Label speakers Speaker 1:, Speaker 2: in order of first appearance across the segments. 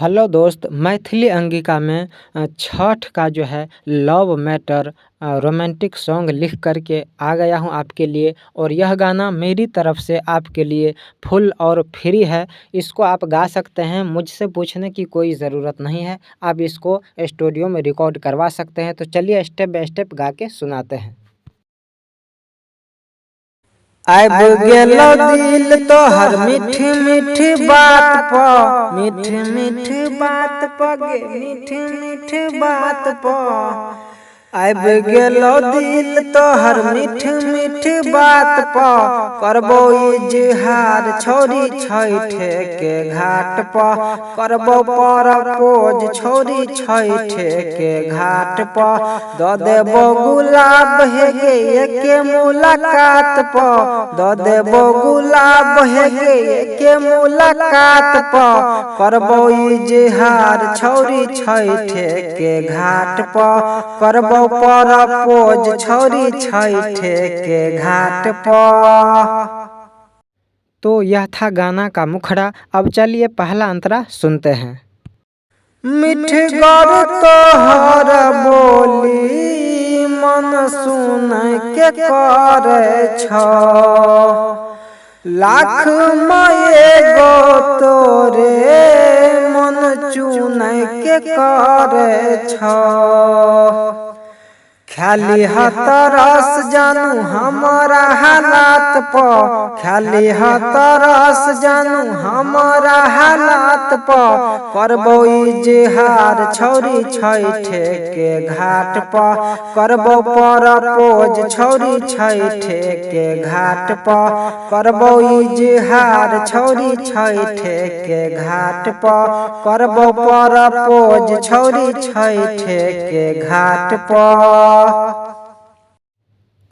Speaker 1: Hello दोस्त, मैथिली अंगिका में छठ का जो है लव मैटर रोमांटिक सॉन्ग लिख कर के आ गया हूँ आपके लिए। और यह गाना मेरी तरफ से आपके लिए फुल और फ्री है। इसको आप गा सकते हैं, मुझसे पूछने की कोई ज़रूरत नहीं है। आप इसको स्टूडियो में रिकॉर्ड करवा सकते हैं। तो चलिए स्टेप बाय स्टेप गा के सुनाते हैं। आब गेलो दिल तोहर मीठ मीठ बात प, मीठ मीठ बात प गे मीठ मीठ बात प। आब गेलो दिल तोहर मीठ मीठ बात प, करबो इजहार छौरी छैठ के घाट प, करबो परपोज छौरी छैठ के घाट प। द देबो गुलाब हे गे एके मुलाकात प, द देबो गुलाब हे गे एके मुलाकात प, करबो इजहार छौरी छैठ के घाट प, करबो परपोज छौरी छैठ के घाट प। तो यह था गाना का मुखड़ा। अब चलिए पहला अंतरा सुनते हैं। मीठ गौर तोहर बोली मन सुन के करे छो, लाख में गो तोरे मन चुन के करे छो। खाली तरस जानू हमारा हालात प, खाली तरस जानू हमारा हालात प, करबो इजहार छौरी छैठ के घाट प, करबो परपोज छौरी छैठ के घाट प, करबो इजहार छौरी छैठ के घाट प, करबो परपोज छौरी छैठ के घाट प।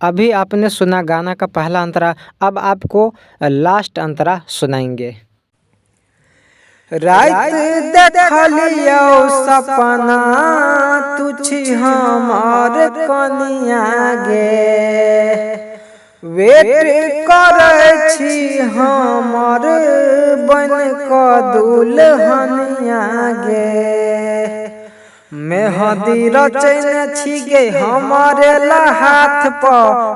Speaker 1: अभी आपने सुना गाना का पहला अंतरा, अब आपको लास्ट अंतरा सुनाएंगे। रात देखलियो सपना तू छी हमार कनिया गे, वेट करे छी हमार बन क दुल्हनिया गे। मेहंदी रचने छी गे हमारे हाथ प,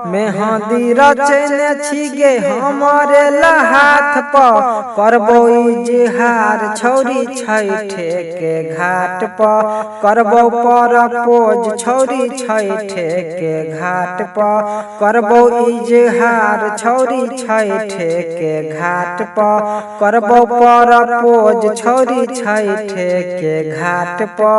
Speaker 1: मेहंदी रचने छी गे हमारे हाथ प, करबो इजहार छौरी छैठ के घाट प, करबो परपोज छौरी छैठ के घाट प, करबो इजहार छौरी छैठ के घाट प, करबो परपोज छौरी छैठ के घाट प।